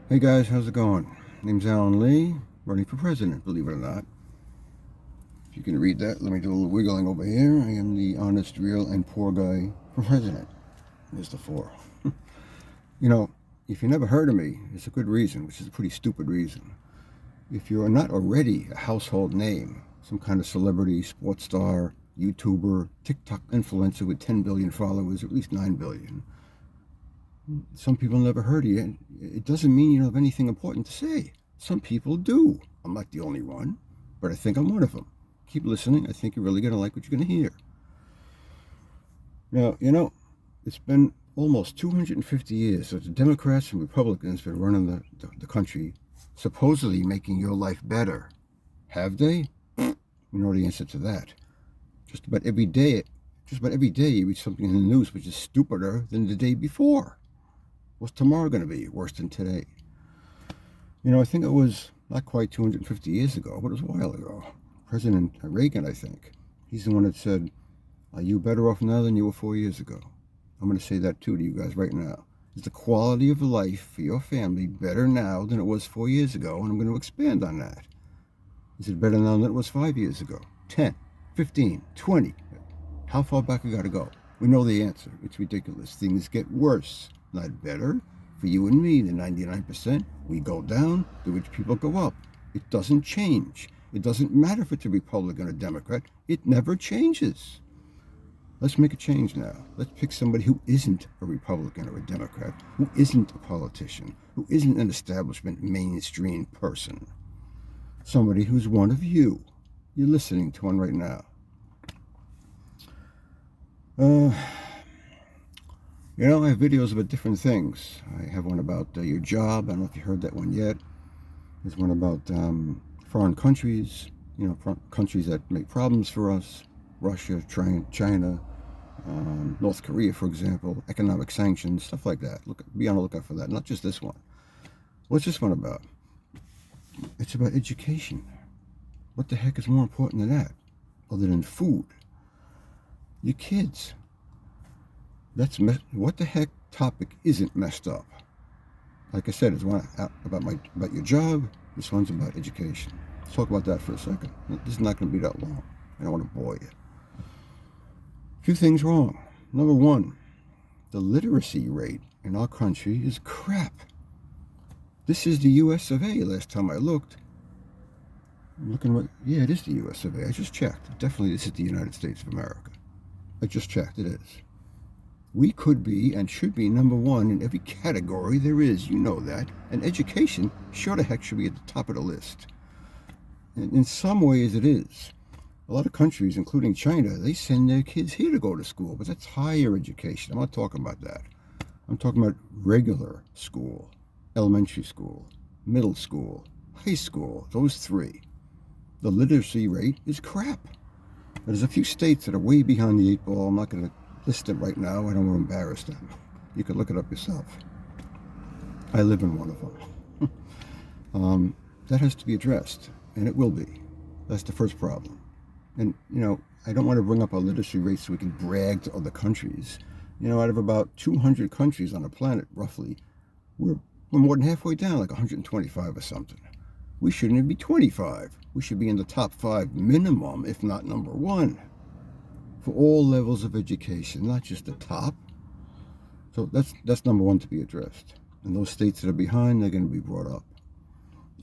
Hey guys, how's it going? Name's Alan Lee, running for president, believe it or not. If you can read that, let me do a little wiggling over here. I am the honest, real, and poor guy for president. There's the four. You know, if you never heard of me, it's a good reason, which is a pretty stupid reason. If you're not already a household name, some kind of celebrity, sports star, YouTuber, TikTok influencer with 10 billion followers, or at least 9 billion, some people never heard of you. It doesn't mean you don't have anything important to say. Some people do. I'm not the only one, but I think I'm one of them. Keep listening. I think you're really going to like what you're going to hear. Now, it's been almost 250 years that the Democrats and Republicans have been running the country, supposedly making your life better. Have they? You know the answer to that. Just about every day you read something in the news which is stupider than the day before. What's tomorrow going to be worse than today? I think it was not quite 250 years ago, but it was a while ago. President Reagan, I think, he's the one that said, "Are you better off now than you were 4 years ago?" I'm going to say that too to you guys right now. Is the quality of life for your family better now than it was 4 years ago? And I'm going to expand on that. Is it better now than it was 5 years ago? 10, 15, 20? How far back we got to go? We know the answer. It's ridiculous. Things get worse, not better. For you and me, the 99%, we go down, the rich people go up. It doesn't change. It doesn't matter if it's a Republican or Democrat. It never changes. Let's make a change now. Let's pick somebody who isn't a Republican or a Democrat, who isn't a politician, who isn't an establishment mainstream person. Somebody who's one of you. You're listening to one right now. I have videos about different things. I have one about your job. I don't know if you heard that one yet. There's one about foreign countries, countries that make problems for us. Russia, China, North Korea, for example, economic sanctions, stuff like that. Be on the lookout for that, not just this one. What's this one about? It's about education. What the heck is more important than that, other than food? Your kids. What the heck topic isn't messed up? Like I said, it's one about your job. This one's about education. Let's talk about that for a second. This is not going to be that long. I don't want to bore you. A few things wrong. Number one, the literacy rate in our country is crap. This is the U.S. of A. Last time I looked. Yeah, it is the U.S. of A. I just checked. Definitely, this is the United States of America. I just checked. It is. We could be and should be number one in every category there is. You know that. And education, sure the heck, should be at the top of the list. And in some ways, it is. A lot of countries, including China, they send their kids here to go to school, but that's higher education. I'm not talking about that. I'm talking about regular school, elementary school, middle school, high school, those three. The literacy rate is crap. There's a few states that are way behind the eight ball. I'm not going to list them right now. I don't want to embarrass them. You can look it up yourself. I live in one of them. That has to be addressed, and it will be. That's the first problem. And, I don't want to bring up our literacy rate so we can brag to other countries. Out of about 200 countries on the planet, roughly, we're more than halfway down, like 125 or something. We shouldn't even be 25. We should be in the top 5 minimum, if not number 1, for all levels of education, not just the top. So that's number 1 to be addressed. And those states that are behind, they're going to be brought up,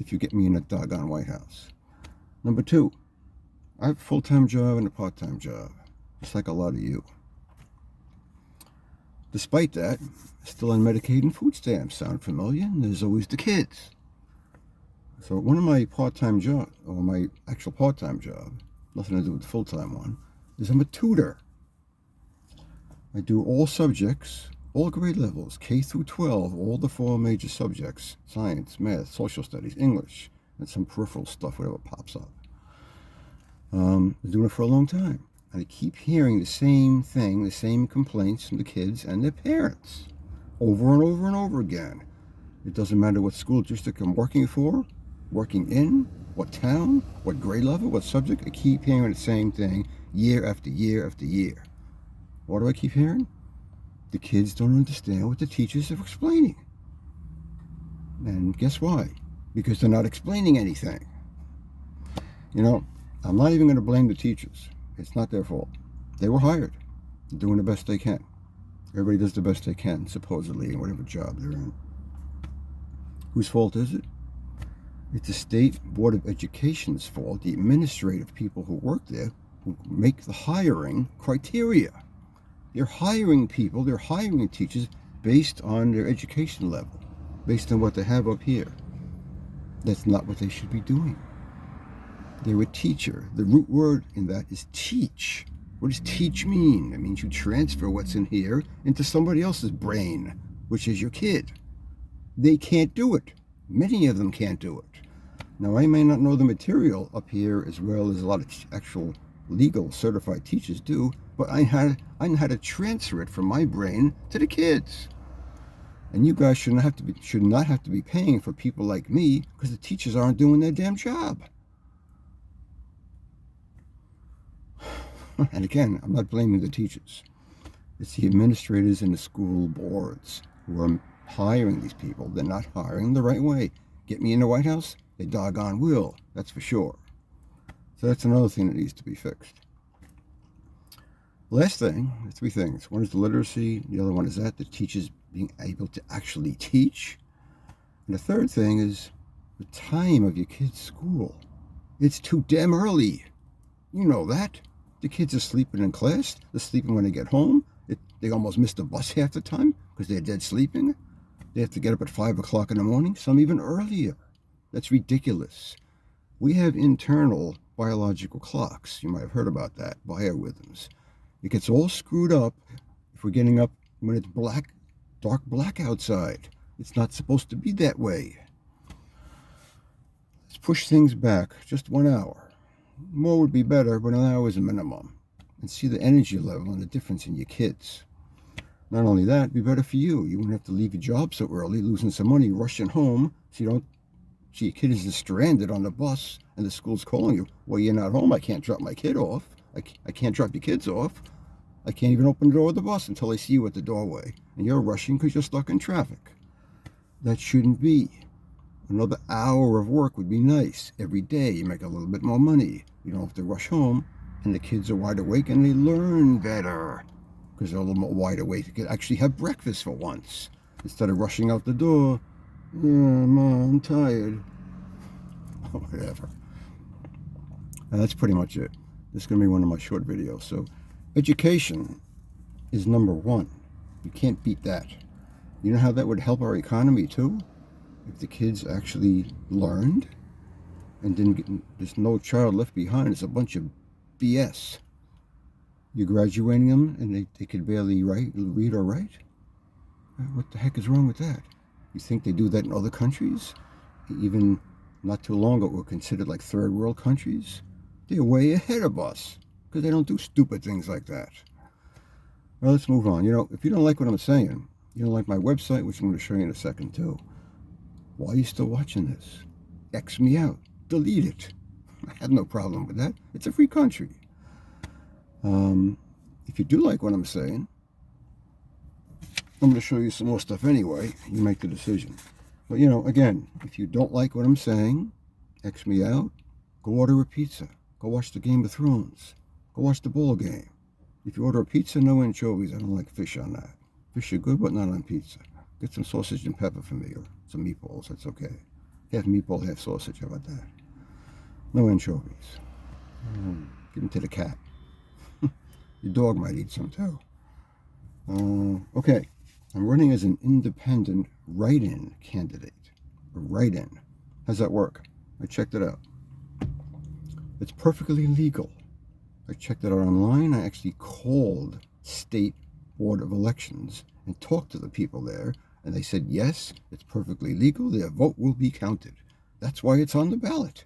if you get me in that doggone White House. Number 2, I have a full-time job and a part-time job, just like a lot of you. Despite that, still on Medicaid and food stamps. Sound familiar? And there's always the kids. So one of my part-time job, or my actual part-time job, nothing to do with the full-time one, is I'm a tutor. I do all subjects, all grade levels, K through 12, all the 4 major subjects: science, math, social studies, English, and some peripheral stuff, whatever pops up. I've been doing it for a long time. And I keep hearing the same thing, the same complaints from the kids and their parents, over and over and over again. It doesn't matter what school district I'm working for, working in, what town, what grade level, what subject. I keep hearing the same thing year after year after year. What do I keep hearing? The kids don't understand what the teachers are explaining. And guess why? Because they're not explaining anything. You know, I'm not even going to blame the teachers. It's not their fault. They were hired. They're doing the best they can. Everybody does the best they can, supposedly, in whatever job they're in. Whose fault is it? It's the State Board of Education's fault, the administrative people who work there, who make the hiring criteria. They're hiring people, they're hiring teachers based on their education level, based on what they have up here. That's not what they should be doing. They're a teacher. The root word in that is teach. What does teach mean? It means you transfer what's in here into somebody else's brain, which is your kid. They can't do it. Many of them can't do it. Now, I may not know the material up here as well as a lot of actual legal certified teachers do, but I know how to transfer it from my brain to the kids. And you guys should not have to be paying for people like me because the teachers aren't doing their damn job. And again, I'm not blaming the teachers. It's the administrators and the school boards who are hiring these people. They're not hiring them the right way. Get me in the White House? They doggone will, that's for sure. So that's another thing that needs to be fixed. Last thing, three things. One is the literacy. The other one is the teachers being able to actually teach. And the third thing is the time of your kid's school. It's too damn early. You know that. The kids are sleeping in class. They're sleeping when they get home. They almost miss the bus half the time because they're dead sleeping. They have to get up at 5 o'clock in the morning, some even earlier. That's ridiculous. We have internal biological clocks. You might have heard about that, biorhythms. It gets all screwed up if we're getting up when it's dark black outside. It's not supposed to be that way. Let's push things back just 1 hour. More would be better, but an hour is a minimum. And see the energy level and the difference in your kids. Not only that, it'd be better for you. You wouldn't have to leave your job so early, losing some money, rushing home, so your kid isn't stranded on the bus and the school's calling you. Well, you're not home. I can't drop my kid off. I can't drop your kids off. I can't even open the door of the bus until I see you at the doorway. And you're rushing because you're stuck in traffic. That shouldn't be. Another hour of work would be nice. Every day you make a little bit more money. You don't have to rush home. And the kids are wide awake and they learn better. Because they're a little more wide awake. They could actually have breakfast for once. Instead of rushing out the door. Mom, I'm tired. Whatever. And that's pretty much it. This is going to be one of my short videos. So, education is number one. You can't beat that. You know how that would help our economy too? If the kids actually learned and there's no child left behind. It's a bunch of BS. You're graduating them and they could barely read or write? What the heck is wrong with that? You think they do that in other countries? Even not too long ago, were considered like third world countries. They're way ahead of us because they don't do stupid things like that. Well, let's move on. If you don't like what I'm saying, you don't like my website, which I'm going to show you in a second too. Why are you still watching this? X me out. Delete it. I have no problem with that. It's a free country. If you do like what I'm saying, I'm going to show you some more stuff anyway. You make the decision. But, again, if you don't like what I'm saying, X me out. Go order a pizza. Go watch the Game of Thrones. Go watch the ball game. If you order a pizza, no anchovies. I don't like fish on that. Fish are good, but not on pizza. Get some sausage and pepper for me, or some meatballs. That's okay. Half meatball, half sausage. How about that? No anchovies. Give them to the cat. Your dog might eat some too. Okay. I'm running as an independent write-in candidate. A write-in. How's that work? I checked it out. It's perfectly legal. I checked it out online. I actually called State Board of Elections and talked to the people there, and they said, yes, it's perfectly legal. Their vote will be counted. That's why it's on the ballot.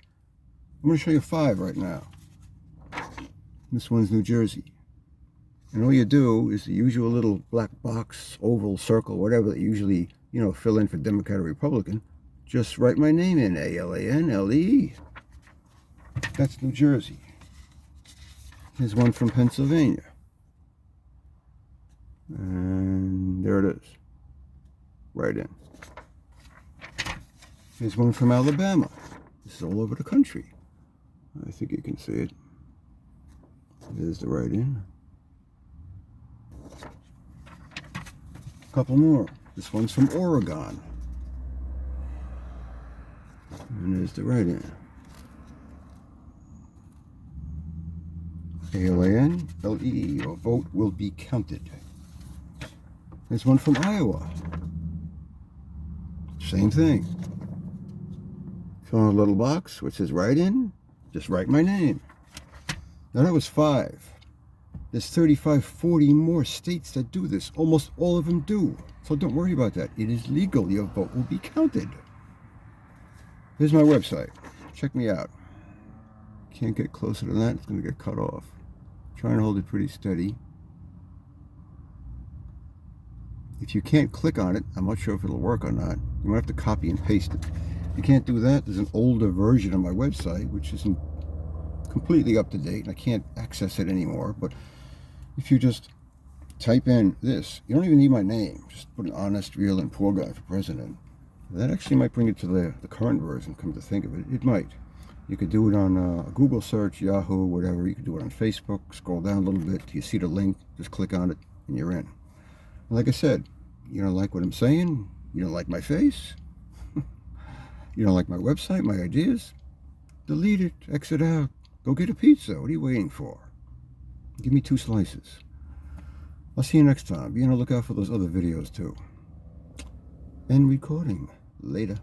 I'm going to show you 5 right now. This one's New Jersey. And all you do is the usual little black box, oval, circle, whatever that you usually, fill in for Democrat or Republican. Just write my name in, A-L-A-N-L-E. That's New Jersey. Here's one from Pennsylvania. And there it is. Right in. Here's one from Alabama. This is all over the country. I think you can see it. There's the write-in. A couple more. This one's from Oregon. And there's the write-in. A-L-A-N-L-E-E, your vote will be counted. There's one from Iowa. Same thing. Fill in a little box which says write-in. Just write my name. Now that was 5. There's 35, 40 more states that do this. Almost all of them do. So don't worry about that. It is legal. Your vote will be counted. Here's my website. Check me out. Can't get closer than that. It's going to get cut off. Trying to hold it pretty steady. If you can't click on it, I'm not sure if it'll work or not. You might have to copy and paste it. If you can't do that, there's an older version of my website, which isn't completely up to date, and I can't access it anymore. But if you just type in this, you don't even need my name. Just put an honest, real, and poor guy for president. That actually might bring it to the current version, come to think of it. It might. You could do it on a Google search, Yahoo, whatever. You could do it on Facebook. Scroll down a little bit till you see the link. Just click on it, and you're in. And like I said, you don't like what I'm saying? You don't like my face? You don't like my website, my ideas? Delete it. Exit out. Go get a pizza. What are you waiting for? Give me 2 slices. I'll see you next time. Be on the lookout for those other videos too. End recording. Later.